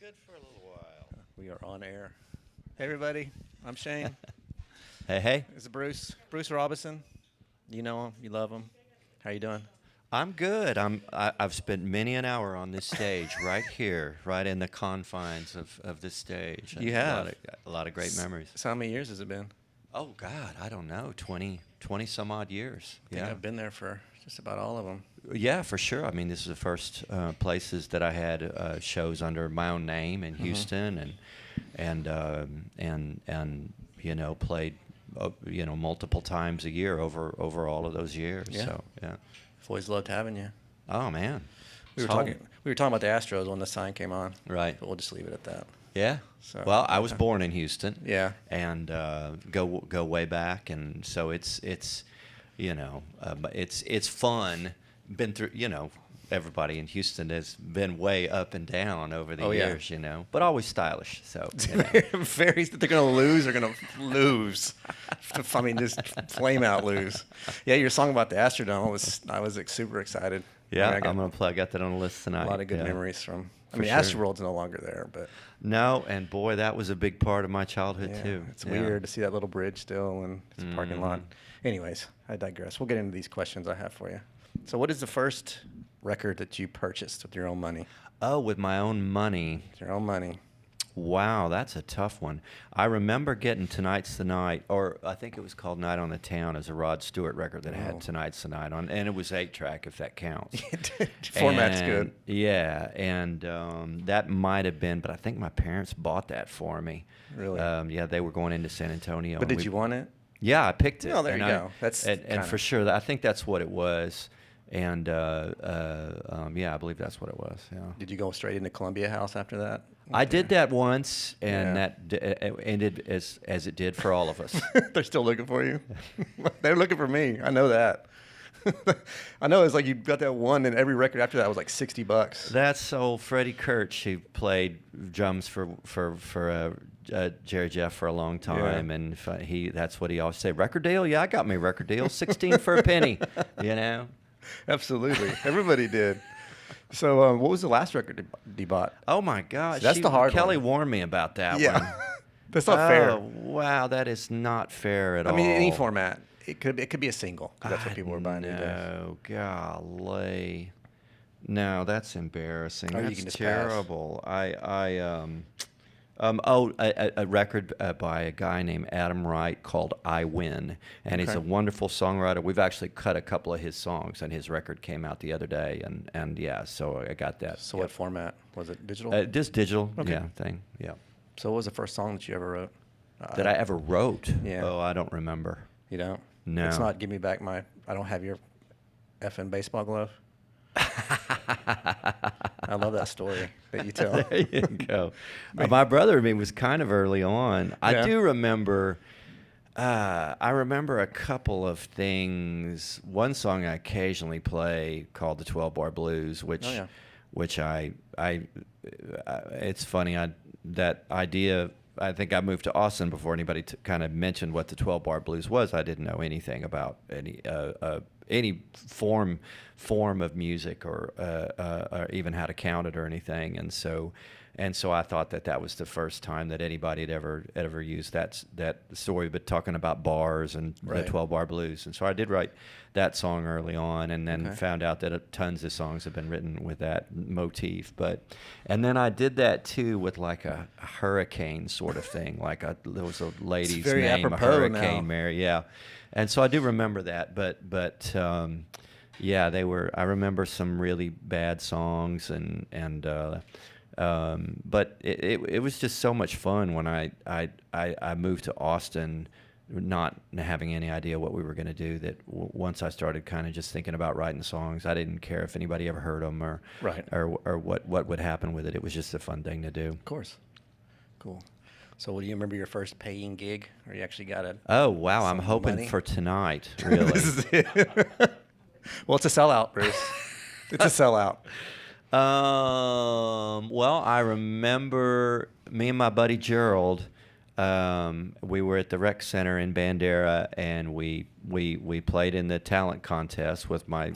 good for a little while. We are on air. Hey, everybody. I'm Shane. Hey, hey. This is Bruce. Bruce Robison. You know him. You love him. How you doing? I'm good. I've spent many an hour on this stage right here, right in the confines of this stage. You have. A lot of great memories. So how many years has it been? Oh, God, I don't know, 20 some odd years. I think I've been there for just about all of them. Yeah, for sure. I mean, this is the first places that I had shows under my own name in Houston, and you know, played multiple times a year over all of those years. Yeah. So yeah. I've always loved having you. Oh man. We were talking about the Astros when the sign came on. Right. But we'll just leave it at that. Yeah. So, well, I was born in Houston. Yeah. And go way back, and so it's fun. Been through, everybody in Houston has been way up and down over the years, but always stylish. So very, they're gonna lose. They're gonna lose. I mean, just flame out lose. Yeah, your song about the Astrodome I was super excited. Yeah, I mean, I'm gonna play. I got that on the list tonight. A lot of good memories from. I mean, sure. Astroworld's no longer there, but no, and boy, that was a big part of my childhood too. It's weird to see that little bridge still and it's a parking lot. Anyways, I digress. We'll get into these questions I have for you. So, what is the first record that you purchased with your own money? Oh, with my own money. With your own money. Wow, that's a tough one. I remember getting Tonight's the Night, or I think it was called Night on the Town, as a Rod Stewart record that had Tonight's the Night on, and it was 8-track, if that counts. Format's good. Yeah, and that might have been, but I think my parents bought that for me. Really? Yeah, they were going into San Antonio. But did you want it? Yeah, I picked it. Oh, there you go. And for sure, I think that's what it was. And yeah, I believe that's what it was. Yeah. Did you go straight into Columbia House after that? I did that once, and that ended as it did for all of us. They're still looking for you. They're looking for me. I know that. I know it's like you got that one, and every record after that was like $60. That's so Freddie Kirch, who played drums for Jerry Jeff for a long time, and that's what he always say. Record deal? Yeah, I got me a record deal. 16 for a penny. Absolutely. Everybody did. So what was the last record you bought? Oh, my gosh. So that's the hard Kelly one. warned me about that one. That's not fair. Wow, that is not fair at all. I mean, any format. It could be a single, because that's what people were buying these days. No, golly. No, that's embarrassing. Or you That's can just terrible. A record by a guy named Adam Wright called I Win, and he's a wonderful songwriter. We've actually cut a couple of his songs, and his record came out the other day, and yeah, so I got that. So what format? Was it digital? Just digital, thing, yeah. So what was the first song that you ever wrote? That I ever wrote? Yeah. Oh, I don't remember. You don't? No. It's not Give Me Back My, I Don't Have Your effing baseball glove? I love that story that you tell. There you go. My brother, was kind of early on. Yeah. I do remember. I remember a couple of things. One song I occasionally play called the 12-Bar Blues, which it's funny. That idea. I think I moved to Austin before anybody kind of mentioned what the 12-Bar Blues was. I didn't know anything about any form of music or even how to count it or anything, and so I thought that was the first time that anybody had ever used that story, but talking about bars and the 12-Bar Blues, and so I did write that song early on, and then found out that tons of songs have been written with that motif, and then I did that too with like a hurricane sort of thing, there was a lady's name, a Hurricane Mary, yeah. And so I do remember that, but yeah, they were. I remember some really bad songs, but it was just so much fun when I moved to Austin, not having any idea what we were going to do. That once I started kind of just thinking about writing songs, I didn't care if anybody ever heard them or what would happen with it. It was just a fun thing to do. Of course, cool. So, do you remember your first paying gig, or you actually got it? Oh wow! I'm hoping money? For tonight. Really? This is it. Well, it's a sellout, Bruce. It's a sellout. Well, I remember me and my buddy Gerald we were at the rec center in Bandera, and we played in the talent contest with my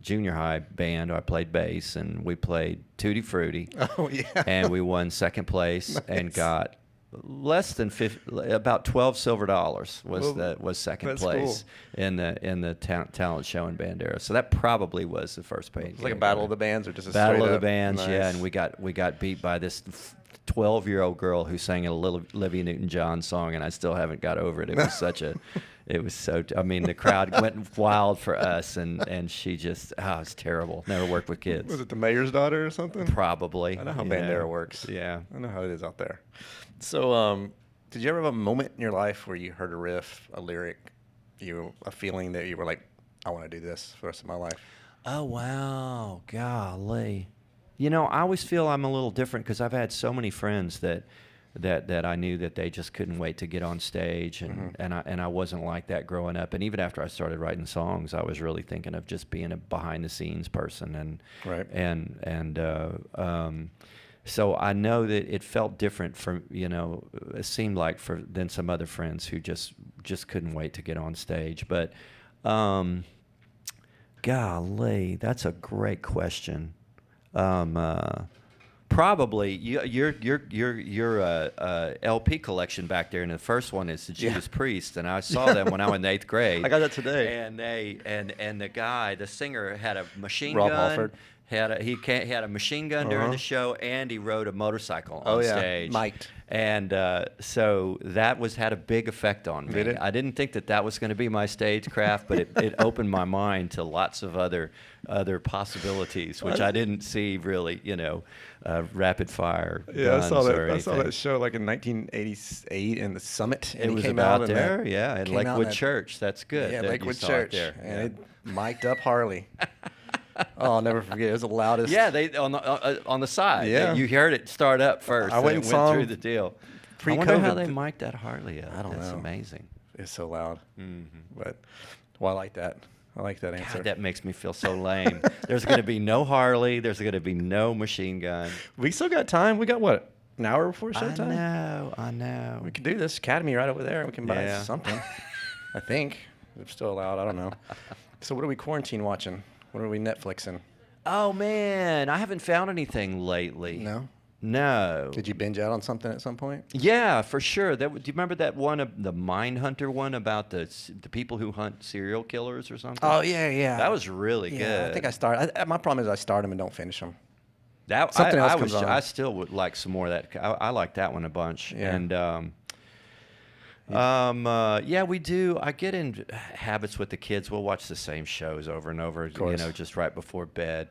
junior high band. I played bass, and we played Tutti Frutti. Oh yeah. And we won second place and got less than about $12 silver was second place in the talent show in Bandera. So that probably was the first pay. It was like a battle of the bands, or just a battle of the up, bands, nice. yeah. And we got beat by this 12-year-old girl who sang a little Olivia Newton-John song, and I still haven't got over it. It was I mean, the crowd went wild for us, and she just, it's terrible. Never worked with kids. Was it the mayor's daughter or something? Probably. I know how Bandera works. Yeah. I know how it is out there. So, did you ever have a moment in your life where you heard a riff, a lyric, a feeling that you were like, I want to do this for the rest of my life? Oh, wow. Golly. You know, I always feel I'm a little different because I've had so many friends that I knew that they just couldn't wait to get on stage, and I wasn't like that growing up. And even after I started writing songs, I was really thinking of just being a behind the scenes person, so I know that it felt different it seemed like than some other friends who just couldn't wait to get on stage. But golly, that's a great question. Probably your LP collection back there, and the first one is the Judas Priest, and I saw them when I was in 8th grade. I got that today. And the singer had a machine Rob gun. Halford. He had a machine gun during the show, and he rode a motorcycle on stage. Mic'd. And so that had a big effect on me. Did it? I didn't think that was going to be my stagecraft, but it opened my mind to lots of other possibilities, which I didn't see really, rapid fire guns I saw that. or anything. I saw that show like in 1988 in the Summit. And it was came about out there, at Lakewood Church. That's good. Yeah, that Lakewood you saw Church. it there. And it mic'd up Harley. Oh, I'll never forget. It was the loudest. Yeah, they on the side. Yeah. You heard it start up first. I went and saw through him the deal. I pre-COVID. wonder how they mic'd that Harley up. I don't know. That's amazing. It's so loud. Mm-hmm. But, I like that. I like that answer. God, that makes me feel so lame. There's going to be no Harley. There's going to be no machine gun. We still got time. We got, what, an hour before showtime? I know. We could do this. Academy right over there. We can buy Yeah. something. I think. It's still allowed. I don't know. So what are we quarantine watching? What are we Netflixing? Oh, man. I haven't found anything lately. No? No. Did you binge out on something at some point? Yeah, for sure. Do you remember that one, the Mindhunter one about the people who hunt serial killers or something? Oh, yeah. That was really good. I think I started. My problem is I start them and don't finish them. Something else comes on. I still would like some more of that. I like that one a bunch. Yeah. And we do. I get in habits with the kids. We'll watch the same shows over and over. Just right before bed.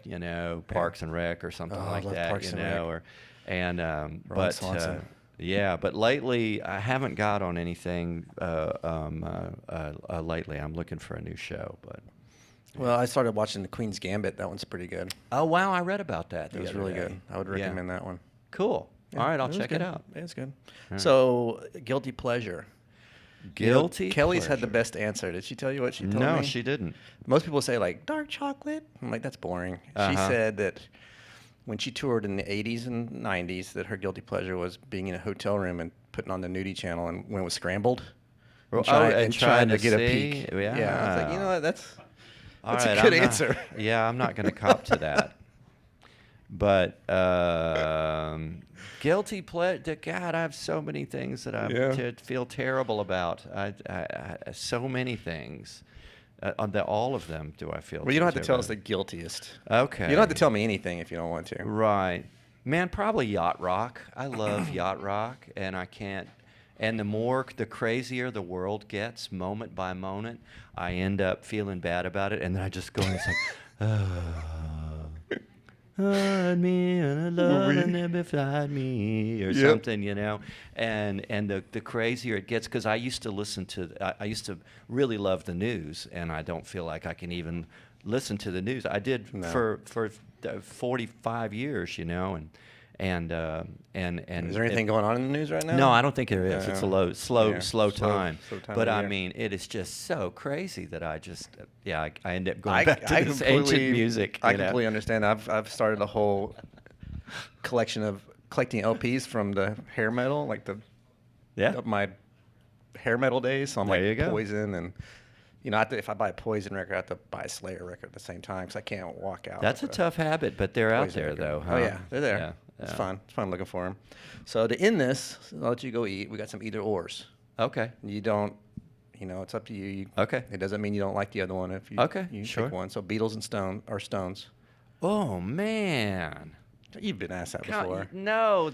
Parks and Rec or something like I love that. Parks and Rec. But lately I haven't got on anything. Lately, I'm looking for a new show. But Well, I started watching The Queen's Gambit. That one's pretty good. oh wow, I read about that. It was really good. I would recommend that one. Cool. Yeah, All right, I'll was check good. it out. Yeah, it's good. right. So, guilty pleasure. Guilty. Kelly's had the pleasure. best answer. Did she tell you what she told me? No, she didn't. Most people say like dark chocolate. I'm like, that's boring. She Uh-huh. said that when she toured in the 80s and 90s, that her guilty pleasure was being in a hotel room and putting on the nudie channel, and when it was scrambled, Well, and trying to get a see? peek. Yeah. I was like, you know what? That's All a right, good I'm not- answer. Yeah, I'm not going to cop to that. But guilty pleasure. God, I have so many things that I feel terrible about. I so many things. All of them do I feel. Well, you don't have to tell terrible us the guiltiest. Okay. You don't have to tell me anything if you don't want to. Right. Man, probably yacht rock. I love yacht rock, and I can't. And the crazier the world gets, moment by moment, I end up feeling bad about it, and then I just go and it's like, hide me and a love and never find me or something, And the crazier it gets, because I used to really love the news, and I don't feel like I can even listen to the news. I did for 45 years, and Is there anything going on in the news right now? No, I don't think there is. It's a slow time. But I year. mean, it is just so crazy that I just, I end up going I back to this ancient music. I completely understand. I've started a whole collection of collecting LPs from the hair metal, like the Yeah. of my hair metal days. So I'm There like you go. Poison and. If I buy a Poison record, I have to buy a Slayer record at the same time because I can't walk out. That's a with tough habit, but they're out Poison there, record. though, huh? Oh, yeah. They're there. Yeah, It's yeah. fun. It's fun looking for them. So to end this, I'll let you go eat. We got some either ors. Okay. You don't, it's up to you. Okay. It doesn't mean you don't like the other one if you, Okay, you sure. pick one. So Beatles and Stones. Oh, man. You've been asked that God, before. no,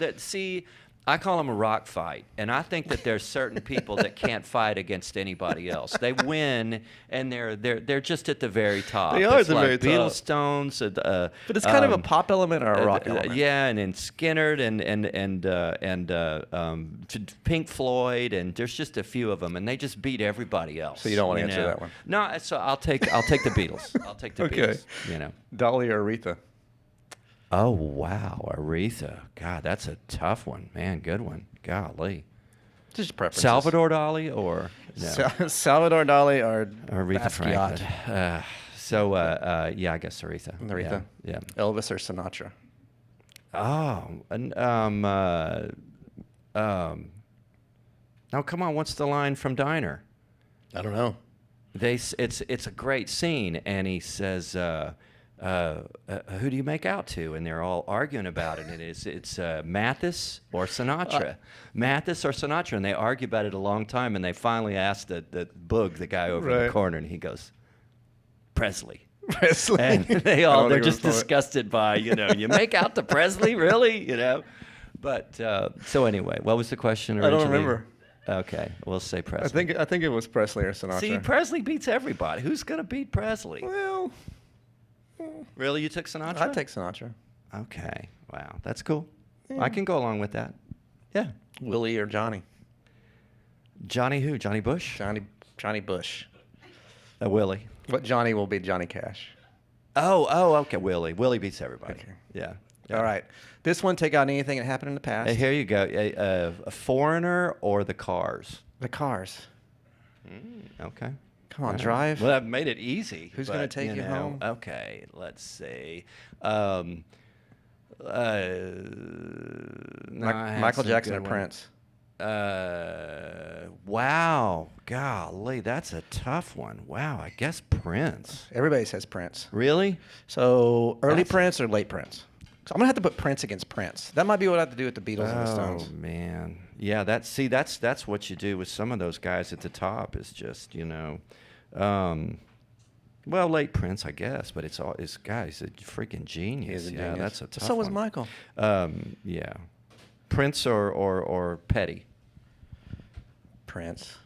I call them a rock fight, and I think that there's certain people that can't fight against anybody else. They win, and they're just at the very top. They are It's at the like very top. Beatles, Stones, But it's kind of a pop element or a rock element. yeah, and then Skinner and Pink Floyd, and there's just a few of them, and they just beat everybody else. So you don't want to answer that one. No, so I'll take the Beatles. I'll take the Okay. Beatles. Dolly or Aretha? Oh, wow. Aretha. God, that's a tough one. Man, good one. Golly. Just preferences. Salvador Dali or no? Salvador Dali or Aretha Basquiat? Franklin. Yeah, I guess Aretha. Aretha? Yeah. Elvis or Sinatra? Oh, come on. What's the line from Diner? I don't know. It's a great scene, and he says, who do you make out to? And they're all arguing about it. And it's Mathis or Sinatra. Mathis or Sinatra. And they argue about it a long time. And they finally ask the Boog, the guy over in the corner, and he goes, Presley. Presley. And they're just disgusted by, you make out to Presley, really? But so anyway, what was the question originally? I don't remember. Okay, we'll say Presley. I think it was Presley or Sinatra. See, Presley beats everybody. Who's going to beat Presley? Well, Really, you took Sinatra? I'd take Sinatra. Okay, wow, that's cool. Yeah. I can go along with that. Yeah. Willie or Johnny? Johnny who? Johnny Bush? Johnny Bush. Willie. But Johnny will be Johnny Cash. Oh, okay, Willie. Willie beats everybody. Okay. Yeah. All right. This one, take out anything that happened in the past. Hey, here you go. A Foreigner or the Cars? The Cars. Okay. Come on, All right. drive. Well, that made it easy. Who's gonna take you home? Okay, let's see. Michael Jackson or Prince? Wow. Golly, that's a tough one. Wow, I guess Prince. Everybody says Prince. Really? So early That's- Prince or late Prince? So I'm gonna have to put Prince against Prince. That might be what I have to do with the Beatles and the Stones. Oh man, yeah. That's what you do with some of those guys at the top. Is just well, late Prince, I guess, but it's a freaking genius. He's a Yeah, genius. that's a tough So was one. Michael. Yeah, Prince or Petty. Prince.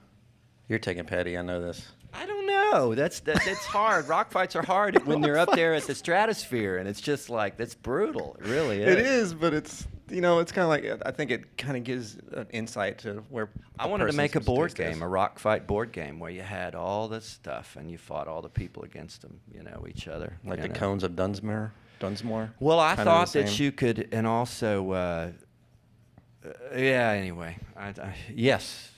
You're taking Petty. I know this. I don't know. That's hard. Rock fights are hard when they're up there at the stratosphere, and it's just like that's brutal. It really is. It is, but it's it's kind of like I think it kind of gives an insight to where. I wanted to make a board taste is. game, a rock fight board game, where you had all this stuff and you fought all the people against them, each other. Like the Cones of Dunsmore. Well, I Kinda thought the that same. you could, and also, yeah. Anyway, yes,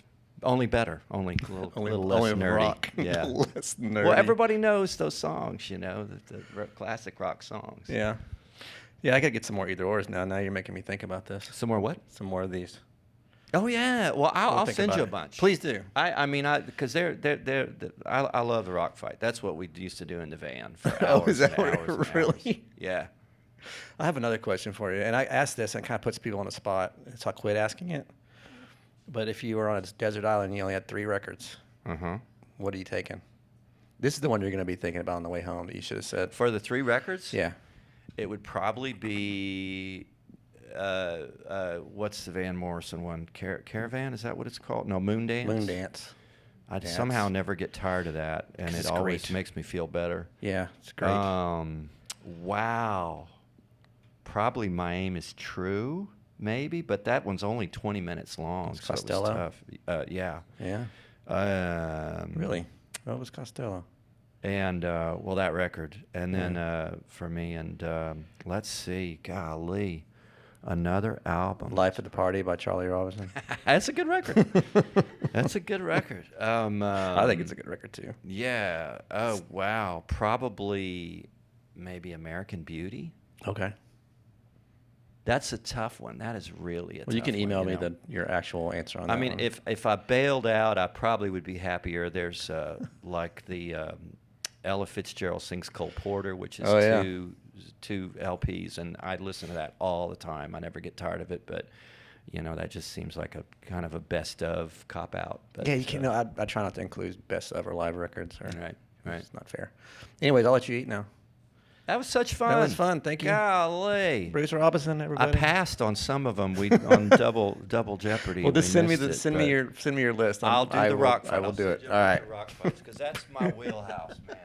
only better, only a little less only nerdy. rock. Yeah, Less nerdy. well, everybody knows those songs, the classic rock songs. Yeah. Yeah, I gotta get some more either ors now. Now you're making me think about this. Some more what? Some more of these. Oh yeah. Well, I'll think send about you a it. bunch. Please do. Because I love the rock fight. That's what we used to do in the van for hours. Oh, is that and what hours and really? hours. Yeah. I have another question for you, and I asked this, and it kind of puts people on the spot, so I quit asking it. But if you were on a desert island and you only had 3 records, what are you taking? This is the one you're going to be thinking about on the way home that you should have said. For the 3 records, Yeah. it would probably be what's the Van Morrison one? Caravan? Is that what it's called? No, Moondance. Moondance. I Dance. somehow never get tired of that, and 'Cause it it's always great. makes me feel better. Yeah, it's great. Wow. Probably My Aim Is True, maybe, but that one's only 20 minutes long, It's so it Costello? was tough. Yeah. Yeah. Really? What was Costello? And well, that record, and then for me, and let's see, golly, another album. Life at the Party by Charlie Robison. That's a good record. That's a good record. I think it's a good record too. Yeah. Oh wow. Probably, maybe American Beauty. Okay. That's a tough one. That is really a Well, you tough can one, email me know? your actual answer on that I mean, one. if I bailed out, I probably would be happier. There's like the Ella Fitzgerald sings Cole Porter, which is Oh, yeah. two LPs, and I listen to that all the time. I never get tired of it, but that just seems like a kind of a best of cop out. But, Yeah, you can. No, I try not to include best of or live records. Right. It's not fair. Anyways, I'll let you eat now. That was such fun. That was fun. Thank you. Golly. Bruce Robison, I everybody. passed on some of them. We on double Jeopardy. Well, just send me missed send it, me but your list. I'll do the rock fight. I will I'll do send it. you All right. the rock fights because that's my wheelhouse, man.